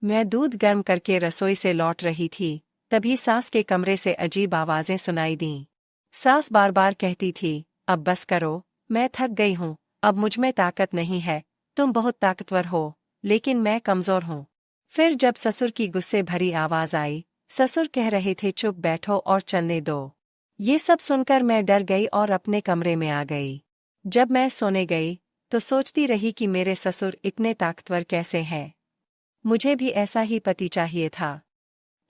मैं दूध गर्म करके रसोई से लौट रही थी, तभी सास के कमरे से अजीब आवाजें सुनाई दीं। सास बार बार कहती थी, अब बस करो, मैं थक गई हूँ, अब मुझमें ताकत नहीं है, तुम बहुत ताकतवर हो, लेकिन मैं कमजोर हूँ। फिर जब ससुर की गुस्से भरी आवाज आई, ससुर कह रहे थे चुप बैठो और चलने दो। ये सब सुनकर मैं डर गई और अपने कमरे में आ गई। जब मैं सोने गई, तो सोचती रही कि मेरे ससुर इतने ताकतवर कैसे हैं। मुझे भी ऐसा ही पति चाहिए था।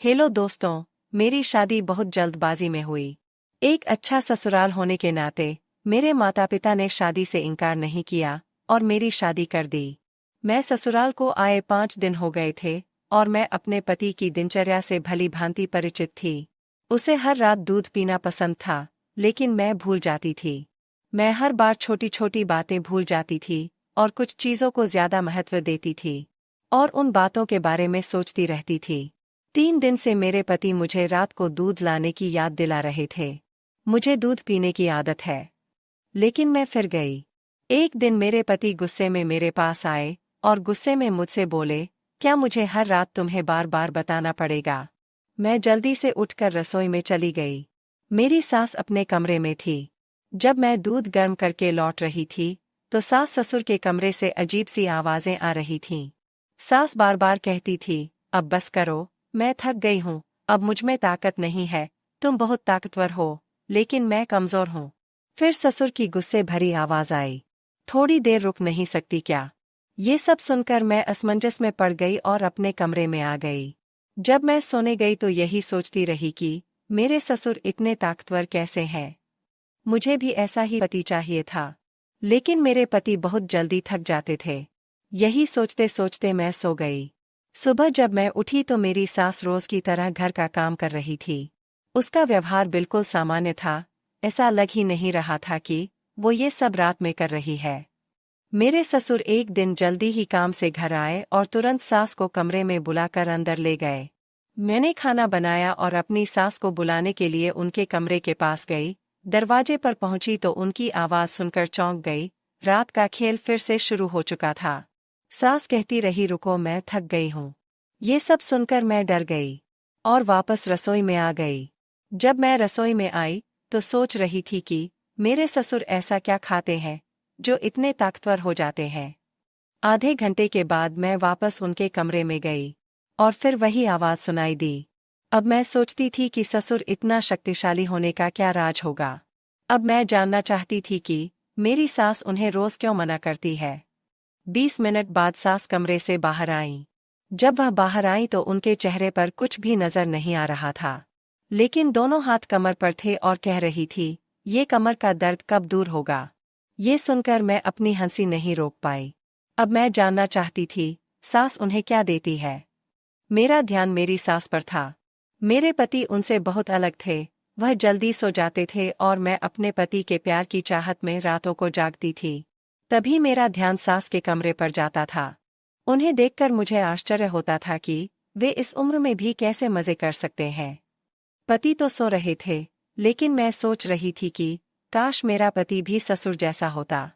हेलो दोस्तों, मेरी शादी बहुत जल्दबाजी में हुई। एक अच्छा ससुराल होने के नाते मेरे माता पिता ने शादी से इनकार नहीं किया और मेरी शादी कर दी। मैं ससुराल को आए 5 दिन हो गए थे और मैं अपने पति की दिनचर्या से भली भांति परिचित थी। उसे हर रात दूध पीना पसंद था, लेकिन मैं भूल जाती थी। मैं हर बार छोटी छोटी बातें भूल जाती थी और कुछ चीज़ों को ज्यादा महत्व देती थी और उन बातों के बारे में सोचती रहती थी। 3 दिन से मेरे पति मुझे रात को दूध लाने की याद दिला रहे थे। मुझे दूध पीने की आदत है, लेकिन मैं फिर गई। एक दिन मेरे पति गुस्से में मेरे पास आए और गुस्से में मुझसे बोले, क्या मुझे हर रात तुम्हें बार बार बताना पड़ेगा? मैं जल्दी से उठकर रसोई में चली गई। मेरी सास अपने कमरे में थी। जब मैं दूध गर्म करके लौट रही थी, तो सास ससुर के कमरे से अजीब सी आवाजें आ रही थीं। सास बार बार कहती थी, अब बस करो, मैं थक गई हूँ, अब मुझमें ताकत नहीं है, तुम बहुत ताकतवर हो, लेकिन मैं कमजोर हूँ। फिर ससुर की गुस्से भरी आवाज आई, थोड़ी देर रुक नहीं सकती क्या? ये सब सुनकर मैं असमंजस में पड़ गई और अपने कमरे में आ गई। जब मैं सोने गई तो यही सोचती रही कि मेरे ससुर इतने ताकतवर कैसे हैं। मुझे भी ऐसा ही पति चाहिए था, लेकिन मेरे पति बहुत जल्दी थक जाते थे। यही सोचते सोचते मैं सो गई। सुबह जब मैं उठी तो मेरी सास रोज की तरह घर का काम कर रही थी। उसका व्यवहार बिल्कुल सामान्य था, ऐसा लग ही नहीं रहा था कि वो ये सब रात में कर रही है। मेरे ससुर एक दिन जल्दी ही काम से घर आए और तुरंत सास को कमरे में बुलाकर अंदर ले गए। मैंने खाना बनाया और अपनी सास को बुलाने के लिए उनके कमरे के पास गई। दरवाजे पर पहुंची तो उनकी आवाज सुनकर चौंक गई। रात का खेल फिर से शुरू हो चुका था। सास कहती रही, रुको, मैं थक गई हूँ। ये सब सुनकर मैं डर गई और वापस रसोई में आ गई। जब मैं रसोई में आई तो सोच रही थी कि मेरे ससुर ऐसा क्या खाते हैं जो इतने ताकतवर हो जाते हैं। आधे घंटे के बाद मैं वापस उनके कमरे में गई और फिर वही आवाज सुनाई दी। अब मैं सोचती थी कि ससुर इतना शक्तिशाली होने का क्या राज होगा। अब मैं जानना चाहती थी कि मेरी सास उन्हें रोज क्यों मना करती है। 20 मिनट बाद सास कमरे से बाहर आईं। जब वह बाहर आई तो उनके चेहरे पर कुछ भी नजर नहीं आ रहा था, लेकिन दोनों हाथ कमर पर थे और कह रही थी, ये कमर का दर्द कब दूर होगा। ये सुनकर मैं अपनी हंसी नहीं रोक पाई। अब मैं जानना चाहती थी, सास उन्हें क्या देती है। मेरा ध्यान मेरी सास पर था। मेरे पति उनसे बहुत अलग थे। वह जल्दी सो जाते थे और मैं अपने पति के प्यार की चाहत में रातों को जागती थी। तभी मेरा ध्यान सास के कमरे पर जाता था। उन्हें देखकर मुझे आश्चर्य होता था कि वे इस उम्र में भी कैसे मजे कर सकते हैं। पति तो सो रहे थे, लेकिन मैं सोच रही थी कि काश मेरा पति भी ससुर जैसा होता।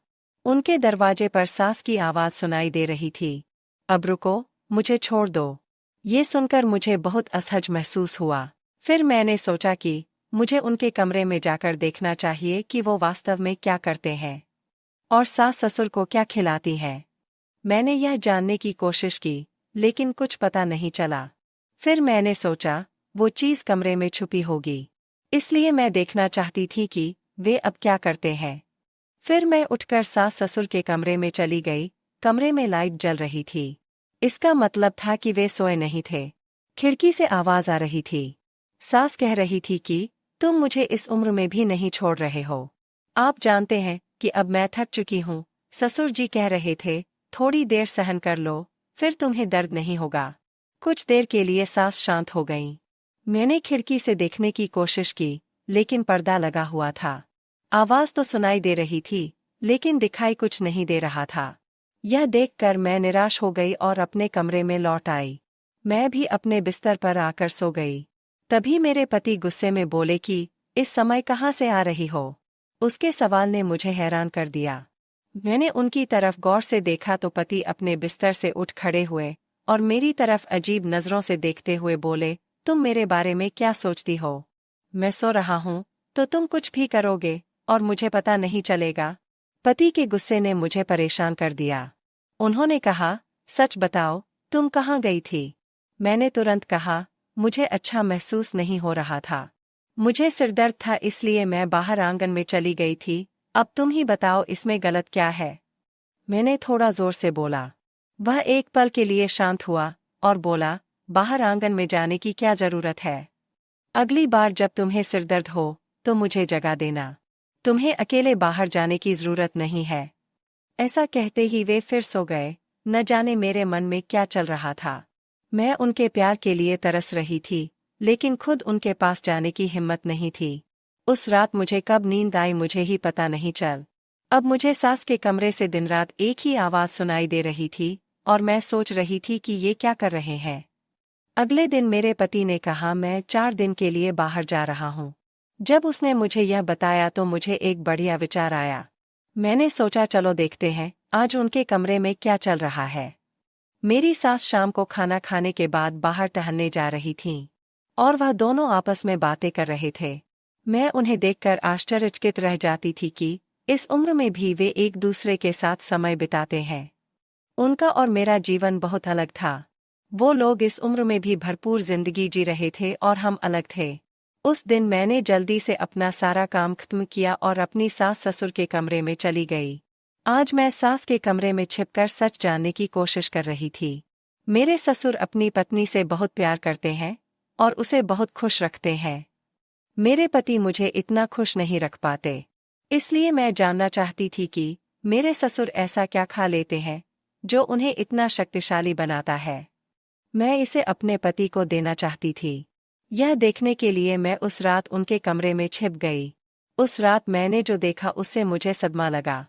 उनके दरवाजे पर सास की आवाज सुनाई दे रही थी, अब रुको, मुझे छोड़ दो। ये सुनकर मुझे बहुत असहज महसूस हुआ। फिर मैंने सोचा कि मुझे उनके कमरे में जाकर देखना चाहिए कि वो वास्तव में क्या करते हैं और सास ससुर को क्या खिलाती हैं। मैंने यह जानने की कोशिश की, लेकिन कुछ पता नहीं चला। फिर मैंने सोचा, वो चीज़ कमरे में छुपी होगी, इसलिए मैं देखना चाहती थी कि वे अब क्या करते हैं। फिर मैं उठकर सास ससुर के कमरे में चली गई। कमरे में लाइट जल रही थी। इसका मतलब था कि वे सोए नहीं थे। खिड़की से आवाज आ रही थी। सास कह रही थी कि तुम मुझे इस उम्र में भी नहीं छोड़ रहे हो। आप जानते हैं कि अब मैं थक चुकी हूँ। ससुर जी कह रहे थे, थोड़ी देर सहन कर लो, फिर तुम्हें दर्द नहीं होगा। कुछ देर के लिए सास शांत हो गईं। मैंने खिड़की से देखने की कोशिश की, लेकिन पर्दा लगा हुआ था। आवाज तो सुनाई दे रही थी, लेकिन दिखाई कुछ नहीं दे रहा था। यह देखकर मैं निराश हो गई और अपने कमरे में लौट आई। मैं भी अपने बिस्तर पर आकर सो गई। तभी मेरे पति गुस्से में बोले कि इस समय कहाँ से आ रही हो। उसके सवाल ने मुझे हैरान कर दिया। मैंने उनकी तरफ गौर से देखा तो पति अपने बिस्तर से उठ खड़े हुए और मेरी तरफ अजीब नजरों से देखते हुए बोले, तुम मेरे बारे में क्या सोचती हो? मैं सो रहा हूँ, तो तुम कुछ भी करोगे और मुझे पता नहीं चलेगा। पति के गुस्से ने मुझे परेशान कर दिया। उन्होंने कहा, सच बताओ, तुम कहाँ गई थी? मैंने तुरंत कहा, मुझे अच्छा महसूस नहीं हो रहा था। मुझे सिरदर्द था, इसलिए मैं बाहर आंगन में चली गई थी। अब तुम ही बताओ, इसमें गलत क्या है? मैंने थोड़ा जोर से बोला। वह एक पल के लिए शांत हुआ और बोला, बाहर आंगन में जाने की क्या जरूरत है? अगली बार जब तुम्हें सिरदर्द हो तो मुझे जगा देना। तुम्हें अकेले बाहर जाने की जरूरत नहीं है। ऐसा कहते ही वे फिर सो गए। न जाने मेरे मन में क्या चल रहा था। मैं उनके प्यार के लिए तरस रही थी, लेकिन खुद उनके पास जाने की हिम्मत नहीं थी। उस रात मुझे कब नींद आई मुझे ही पता नहीं चल। अब मुझे सास के कमरे से दिन रात एक ही आवाज सुनाई दे रही थी और मैं सोच रही थी कि ये क्या कर रहे हैं। अगले दिन मेरे पति ने कहा, मैं 4 दिन के लिए बाहर जा रहा हूँ। जब उसने मुझे यह बताया तो मुझे एक बढ़िया विचार आया। मैंने सोचा, चलो देखते हैं आज उनके कमरे में क्या चल रहा है। मेरी सास शाम को खाना खाने के बाद बाहर टहलने जा रही थीं और वह दोनों आपस में बातें कर रहे थे। मैं उन्हें देखकर आश्चर्यचकित रह जाती थी कि इस उम्र में भी वे एक दूसरे के साथ समय बिताते हैं। उनका और मेरा जीवन बहुत अलग था। वो लोग इस उम्र में भी भरपूर जिंदगी जी रहे थे और हम अलग थे। उस दिन मैंने जल्दी से अपना सारा काम खत्म किया और अपनी सास ससुर के कमरे में चली गई। आज मैं सास के कमरे में छिपकर सच जानने की कोशिश कर रही थी। मेरे ससुर अपनी पत्नी से बहुत प्यार करते हैं और उसे बहुत खुश रखते हैं। मेरे पति मुझे इतना खुश नहीं रख पाते। इसलिए मैं जानना चाहती थी कि मेरे ससुर ऐसा क्या खा लेते हैं जो उन्हें इतना शक्तिशाली बनाता है। मैं इसे अपने पति को देना चाहती थी। यह देखने के लिए मैं उस रात उनके कमरे में छिप गई। उस रात मैंने जो देखा उससे मुझे सदमा लगा।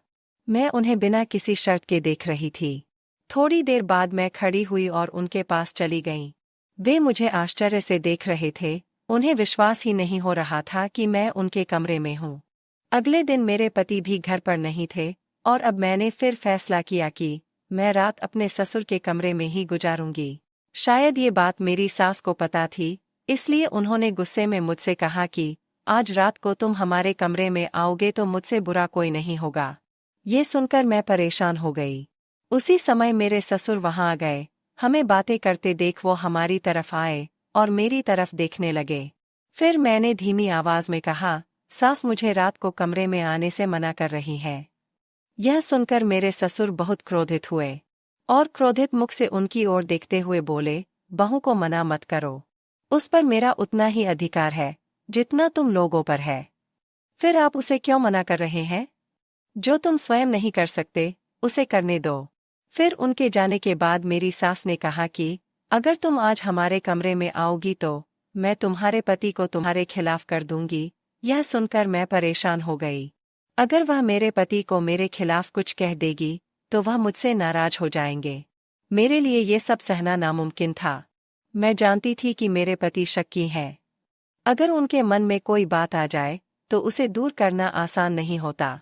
मैं उन्हें बिना किसी शर्त के देख रही थी। थोड़ी देर बाद मैं खड़ी हुई और उनके पास चली गई। वे मुझे आश्चर्य से देख रहे थे। उन्हें विश्वास ही नहीं हो रहा था कि मैं उनके कमरे में हूँ। अगले दिन मेरे पति भी घर पर नहीं थे और अब मैंने फिर फैसला किया कि मैं रात अपने ससुर के कमरे में ही गुजारूंगी। शायद ये बात मेरी सास को पता थी, इसलिए उन्होंने गुस्से में मुझसे कहा कि आज रात को तुम हमारे कमरे में आओगे तो मुझसे बुरा कोई नहीं होगा। ये सुनकर मैं परेशान हो गई। उसी समय मेरे ससुर वहां आ गए। हमें बातें करते देख वो हमारी तरफ आए और मेरी तरफ देखने लगे। फिर मैंने धीमी आवाज में कहा, सास मुझे रात को कमरे में आने से मना कर रही है। यह सुनकर मेरे ससुर बहुत क्रोधित हुए और क्रोधित मुख से उनकी ओर देखते हुए बोले, बहू को मना मत करो। उस पर मेरा उतना ही अधिकार है जितना तुम लोगों पर है। फिर आप उसे क्यों मना कर रहे हैं? जो तुम स्वयं नहीं कर सकते उसे करने दो। फिर उनके जाने के बाद मेरी सास ने कहा कि अगर तुम आज हमारे कमरे में आओगी तो मैं तुम्हारे पति को तुम्हारे खिलाफ कर दूंगी। यह सुनकर मैं परेशान हो गई। अगर वह मेरे पति को मेरे खिलाफ कुछ कह देगी तो वह मुझसे नाराज हो जाएंगे। मेरे लिए ये सब सहना नामुमकिन था। मैं जानती थी कि मेरे पति शक्की हैं। अगर उनके मन में कोई बात आ जाए तो उसे दूर करना आसान नहीं होता।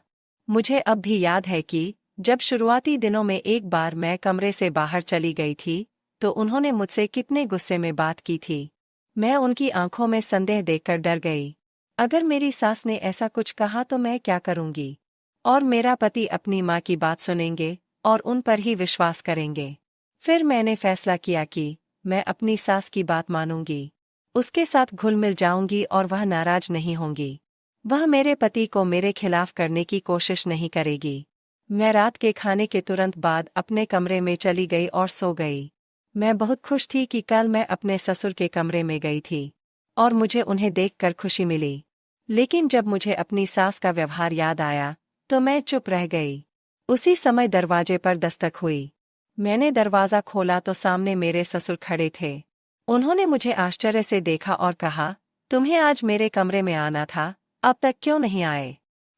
मुझे अब भी याद है कि जब शुरुआती दिनों में एक बार मैं कमरे से बाहर चली गई थी तो उन्होंने मुझसे कितने गुस्से में बात की थी। मैं उनकी आंखों में संदेह देखकर डर गई। अगर मेरी सास ने ऐसा कुछ कहा तो मैं क्या करूंगी? और मेरा पति अपनी माँ की बात सुनेंगे और उन पर ही विश्वास करेंगे। फिर मैंने फैसला किया कि मैं अपनी सास की बात मानूंगी। उसके साथ घुल मिल जाऊंगी और वह नाराज नहीं होंगी। वह मेरे पति को मेरे खिलाफ करने की कोशिश नहीं करेगी। मैं रात के खाने के तुरंत बाद अपने कमरे में चली गई और सो गई। मैं बहुत खुश थी कि कल मैं अपने ससुर के कमरे में गई थी और मुझे उन्हें देखकर खुशी मिली। लेकिन जब मुझे अपनी सास का व्यवहार याद आया तो मैं चुप रह गई। उसी समय दरवाजे पर दस्तक हुई। मैंने दरवाज़ा खोला तो सामने मेरे ससुर खड़े थे। उन्होंने मुझे आश्चर्य से देखा और कहा, तुम्हें आज मेरे कमरे में आना था, अब तक क्यों नहीं आए?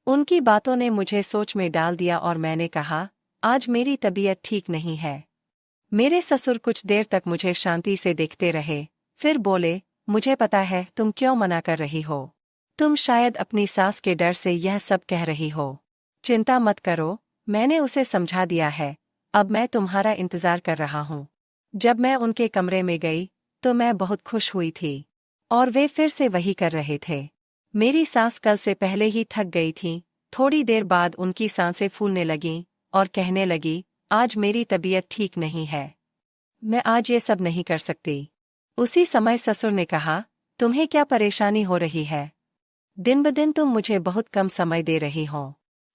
उनकी बातों ने मुझे सोच में डाल दिया और मैंने कहा, आज मेरी तबीयत ठीक नहीं है। मेरे ससुर कुछ देर तक मुझे शांति से देखते रहे, फिर बोले, मुझे पता है तुम क्यों मना कर रही हो। तुम शायद अपनी सास के डर से यह सब कह रही हो। चिंता मत करो, मैंने उसे समझा दिया है। अब मैं तुम्हारा इंतजार कर रहा हूँ। जब मैं उनके कमरे में गई तो मैं बहुत खुश हुई थी। और वे फिर से वही कर रहे थे। मेरी सास कल से पहले ही थक गई थी। थोड़ी देर बाद उनकी सांसें फूलने लगीं और कहने लगी, आज मेरी तबीयत ठीक नहीं है, मैं आज ये सब नहीं कर सकती। उसी समय ससुर ने कहा, तुम्हें क्या परेशानी हो रही है? दिन ब दिन तुम मुझे बहुत कम समय दे रही हो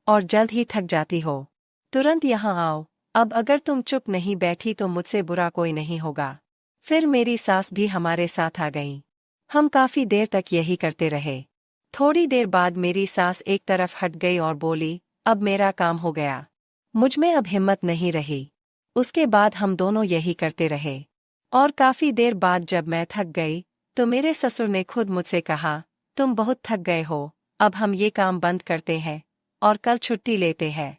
और जल्द ही थक जाती हो। तुरंत यहाँ आओ, अब अगर तुम चुप नहीं बैठी तो मुझसे बुरा कोई नहीं होगा। फिर मेरी सास भी हमारे साथ आ गई। हम काफी देर तक यही करते रहे। थोड़ी देर बाद मेरी सास एक तरफ हट गई और बोली, अब मेरा काम हो गया, मुझ में अब हिम्मत नहीं रही। उसके बाद हम दोनों यही करते रहे। और काफी देर बाद जब मैं थक गई तो मेरे ससुर ने खुद मुझसे कहा, तुम बहुत थक गए हो, अब हम ये काम बंद करते हैं और कल छुट्टी लेते हैं।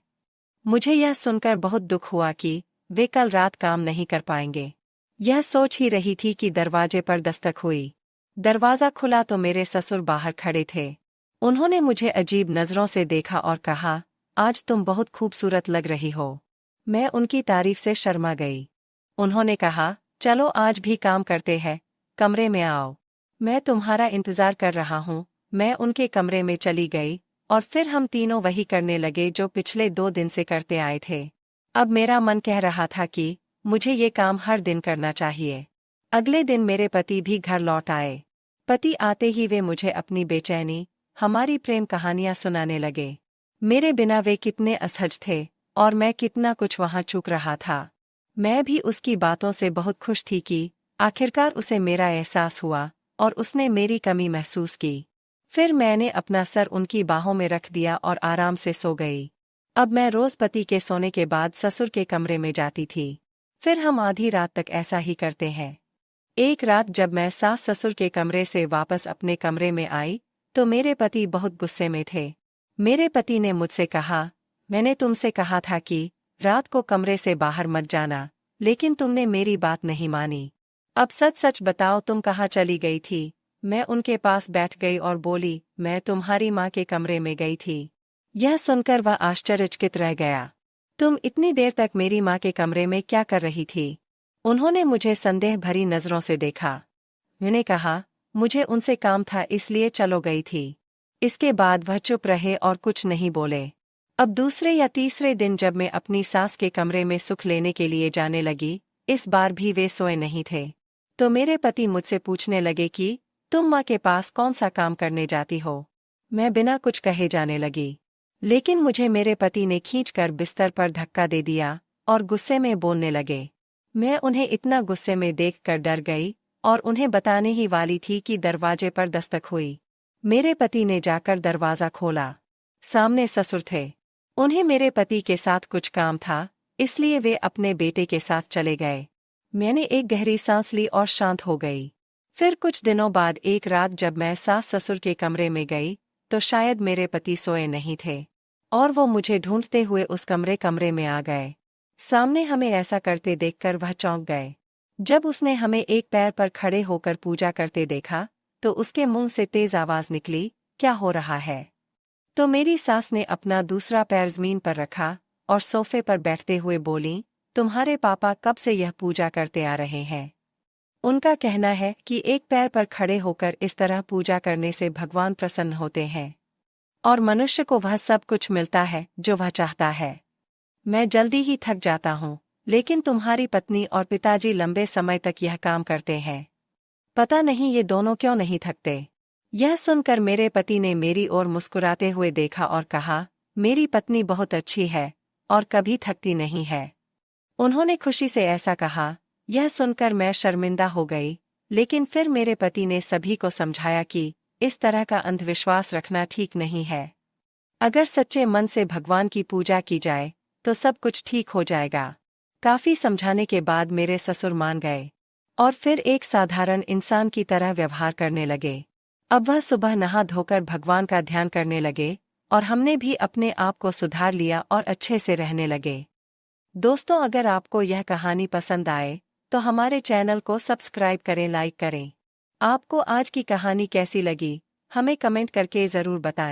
मुझे यह सुनकर बहुत दुख हुआ कि वे कल रात काम नहीं कर पाएंगे। यह सोच ही रही थी कि दरवाजे पर दस्तक हुई। दरवाज़ा खुला तो मेरे ससुर बाहर खड़े थे। उन्होंने मुझे अजीब नज़रों से देखा और कहा, आज तुम बहुत खूबसूरत लग रही हो। मैं उनकी तारीफ से शर्मा गई। उन्होंने कहा, चलो आज भी काम करते हैं, कमरे में आओ, मैं तुम्हारा इंतज़ार कर रहा हूँ। मैं उनके कमरे में चली गई और फिर हम तीनों वही करने लगे जो पिछले 2 दिन से करते आए थे। अब मेरा मन कह रहा था कि मुझे ये काम हर दिन करना चाहिए। अगले दिन मेरे पति भी घर लौट आए। पति आते ही वे मुझे अपनी बेचैनी, हमारी प्रेम कहानियां सुनाने लगे। मेरे बिना वे कितने असहज थे और मैं कितना कुछ वहां चूक रहा था। मैं भी उसकी बातों से बहुत खुश थी कि आखिरकार उसे मेरा एहसास हुआ और उसने मेरी कमी महसूस की। फिर मैंने अपना सर उनकी बाहों में रख दिया और आराम से सो गई। अब मैं रोज पति के सोने के बाद ससुर के कमरे में जाती थी। फिर हम आधी रात तक ऐसा ही करते हैं। एक रात जब मैं सास ससुर के कमरे से वापस अपने कमरे में आई तो मेरे पति बहुत गुस्से में थे। मेरे पति ने मुझसे कहा, मैंने तुमसे कहा था कि रात को कमरे से बाहर मत जाना, लेकिन तुमने मेरी बात नहीं मानी। अब सच सच बताओ, तुम कहाँ चली गई थी? मैं उनके पास बैठ गई और बोली, मैं तुम्हारी माँ के कमरे में गई थी। यह सुनकर वह आश्चर्यचकित रह गया। तुम इतनी देर तक मेरी माँ के कमरे में क्या कर रही थी? उन्होंने मुझे संदेह भरी नजरों से देखा। मैंने कहा, मुझे उनसे काम था इसलिए चलो गई थी। इसके बाद वह चुप रहे और कुछ नहीं बोले। अब दूसरे या तीसरे दिन जब मैं अपनी सास के कमरे में सुख लेने के लिए जाने लगी, इस बार भी वे सोए नहीं थे। तो मेरे पति मुझसे पूछने लगे कि तुम माँ के पास कौन सा काम करने जाती हो? मैं बिना कुछ कहे जाने लगी, लेकिन मुझे मेरे पति ने खींचकर बिस्तर पर धक्का दे दिया और गुस्से में बोलने लगे। मैं उन्हें इतना गुस्से में देखकर डर गई और उन्हें बताने ही वाली थी कि दरवाजे पर दस्तक हुई। मेरे पति ने जाकर दरवाज़ा खोला। सामने ससुर थे। उन्हें मेरे पति के साथ कुछ काम था, इसलिए वे अपने बेटे के साथ चले गए। मैंने एक गहरी सांस ली और शांत हो गई। फिर कुछ दिनों बाद एक रात जब मैं सास ससुर के कमरे में गई तो शायद मेरे पति सोए नहीं थे और वो मुझे ढूंढते हुए उस कमरे में आ गए। सामने हमें ऐसा करते देखकर वह चौंक गए। जब उसने हमें एक पैर पर खड़े होकर पूजा करते देखा तो उसके मुंह से तेज आवाज निकली, क्या हो रहा है? तो मेरी सास ने अपना दूसरा पैर जमीन पर रखा और सोफे पर बैठते हुए बोली, तुम्हारे पापा कब से यह पूजा करते आ रहे हैं? उनका कहना है कि एक पैर पर खड़े होकर इस तरह पूजा करने से भगवान प्रसन्न होते हैं और मनुष्य को वह सब कुछ मिलता है जो वह चाहता है। मैं जल्दी ही थक जाता हूँ, लेकिन तुम्हारी पत्नी और पिताजी लंबे समय तक यह काम करते हैं। पता नहीं ये दोनों क्यों नहीं थकते। यह सुनकर मेरे पति ने मेरी ओर मुस्कुराते हुए देखा और कहा, मेरी पत्नी बहुत अच्छी है और कभी थकती नहीं है। उन्होंने खुशी से ऐसा कहा। यह सुनकर मैं शर्मिंदा हो गई, लेकिन फिर मेरे पति ने सभी को समझाया कि इस तरह का अंधविश्वास रखना ठीक नहीं है। अगर सच्चे मन से भगवान की पूजा की जाए तो सब कुछ ठीक हो जाएगा। काफी समझाने के बाद मेरे ससुर मान गए और फिर एक साधारण इंसान की तरह व्यवहार करने लगे। अब वह सुबह नहा धोकर भगवान का ध्यान करने लगे और हमने भी अपने आप को सुधार लिया और अच्छे से रहने लगे। दोस्तों, अगर आपको यह कहानी पसंद आए तो हमारे चैनल को सब्सक्राइब करें, लाइक करें। आपको आज की कहानी कैसी लगी, हमें कमेंट करके ज़रूर बताएं।